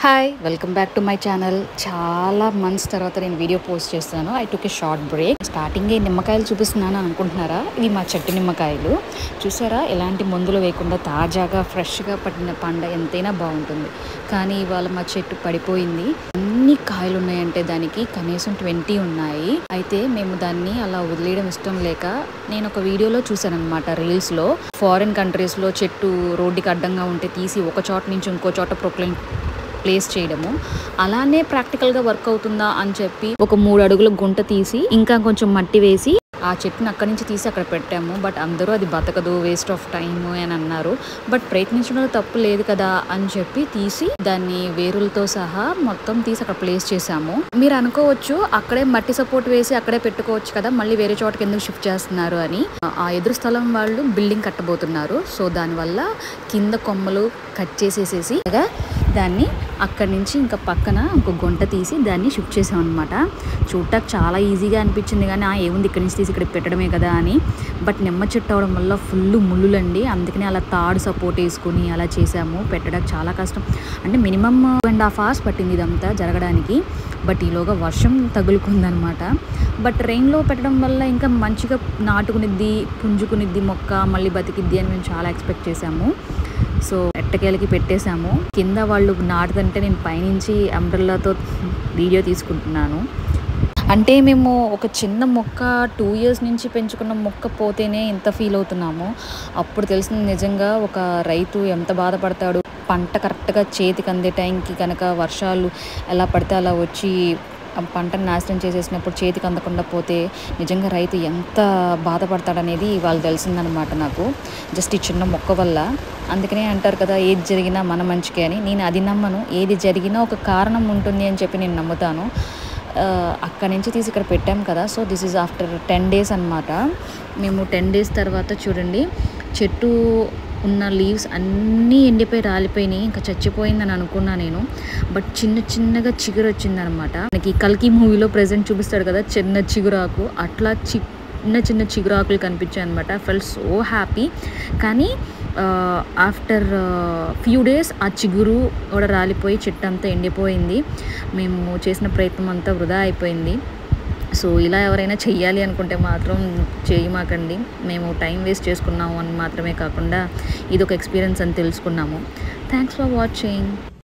Hi welcome back to my channel. చాలా months తర్వాత నేను వీడియో పోస్ట్ చేస్తాను. I took A short break. స్టార్టింగే నిమ్మకాయలు చూపిస్తున్నాను అనుకుంటున్నారా? ఇవి మా చెట్టు నిమ్మకాయలు. చూసారా ఎలాంటి మందులు వేయకుండా తాజాగా ఫ్రెష్గా పట్టిన పండ ఎంతైనా బాగుంటుంది. కానీ ఇవాళ మా చెట్టు పడిపోయింది. ఎన్ని కాయలు ఉన్నాయంటే దానికి కనీసం 20 ఉన్నాయి. అయితే మేము దాన్ని అలా వదిలేయడం ఇష్టం లేక నేను ఒక వీడియోలో చూసాను అనమాట, రీల్స్లో. ఫారిన్ కంట్రీస్లో చెట్టు రోడ్డుకి అడ్డంగా ఉంటే తీసి ఒక చోట నుంచి ఇంకో చోట ప్లేస్ చేయడము అలానే ప్రాక్టికల్గా వర్క్ అవుతుందా అని చెప్పి ఒక 3 అడుగుల గుంట తీసి ఇంకా కొంచెం మట్టి వేసి ఆ చెట్టుని అక్కడి నుంచి తీసి అక్కడ పెట్టాము. బట్ అందరూ అది బతకదు, వేస్ట్ ఆఫ్ టైమ్ అని అన్నారు. బట్ ప్రయత్నించడంలో తప్పు లేదు కదా అని చెప్పి తీసి దాన్ని వేరులతో సహా మొత్తం తీసి అక్కడ ప్లేస్ చేసాము. మీరు అనుకోవచ్చు అక్కడే మట్టి సపోర్ట్ వేసి అక్కడే పెట్టుకోవచ్చు కదా, మళ్ళీ వేరే చోటకి ఎందుకు షిఫ్ట్ చేస్తున్నారు అని. ఆ ఎదురు స్థలం వాళ్ళు బిల్డింగ్ కట్టబోతున్నారు. సో దానివల్ల కింద కొమ్మలు కట్ చేసేసేసి దాన్ని అక్కడి నుంచి ఇంకా పక్కన ఒక గుంట తీసి దాన్ని షిఫ్ట్ చేసాం అనమాట. చూడటానికి చాలా ఈజీగా అనిపించింది, కానీ ఏముంది ఇక్కడి నుంచి తీసి ఇక్కడ పెట్టడమే కదా అని. బట్ నిమ్మ చెట్టు అవడం వల్ల ఫుల్ ముళ్ళులండి. అందుకని అలా తాడు సపోర్ట్ వేసుకుని అలా చేసాము. పెట్టడానికి చాలా కష్టం, అంటే మినిమం 2.5 hours పట్టింది ఇదంతా జరగడానికి. బట్ ఈలోగా వర్షం తగులుకుందనమాట. బట్ రెయిన్లో పెట్టడం వల్ల ఇంకా మంచిగా నాటుకునిద్ది, పుంజుకునిద్ది మొక్క, మళ్ళీ బతికిద్ది అని మేము చాలా ఎక్స్పెక్ట్ చేసాము. సో ఎట్టకేలకి పెట్టేశాము. కింద వాళ్ళు నాటుదంటే నేను పైనుంచి అంబ్రెల్లాతో వీడియో తీసుకుంటున్నాను. అంటే మేము ఒక చిన్న మొక్క 2 years నుంచి పెంచుకున్న మొక్క పోతేనే ఇంత ఫీల్ అవుతున్నాము. అప్పుడు తెలిసింది నిజంగా ఒక రైతు ఎంత బాధపడతాడు. పంట కరెక్ట్గా చేతికి అందే టైంకి కనుక వర్షాలు ఎలా పడితే అలా వచ్చి పంటను నాశనం చేసేసినప్పుడు చేతికి అందకుండా పోతే నిజంగా రైతు ఎంత బాధపడతాడనేది వాళ్ళు తెలిసిందనమాట నాకు, జస్ట్ ఈ చిన్న మొక్క వల్ల. అందుకనే అంటారు కదా, ఏది జరిగినా మన మంచికే అని. నేను అది నమ్మను. ఏది జరిగినా ఒక కారణం ఉంటుంది అని చెప్పి నేను నమ్ముతాను. అక్కడి నుంచి తీసి ఇక్కడ పెట్టాం కదా. So this is after 10 days అనమాట. మేము 10 days తర్వాత చూడండి చెట్టు ఉన్న లీవ్స్ అన్నీ ఎండిపోయి రాలిపోయినాయి. ఇంకా చచ్చిపోయిందని అనుకున్నా నేను. బట్ చిన్నగా చిగురు వచ్చిందనమాట. మనకి కల్కి మూవీలో ప్రెజెంట్ చూపిస్తాడు కదా చిన్న చిగురాకు, అట్లా చిన్న చిగురాకులు కనిపించాయి అనమాట. ఫెల్ సో హ్యాపీ. కానీ ఆఫ్టర్ ఫ్యూ డేస్ ఆ చిగురు కూడా రాలిపోయి చెట్టు అంతా ఎండిపోయింది. మేము చేసిన ప్రయత్నం అంతా వృధా అయిపోయింది. సో ఇలా ఎవరైనా చెయ్యాలి అనుకుంటే మాత్రం చేయమాకండి. మేము టైం వేస్ట్ చేసుకున్నాము అని మాత్రమే కాకుండా ఇది ఒక ఎక్స్పీరియన్స్ అని తెలుసుకున్నాము. Thanks for watching.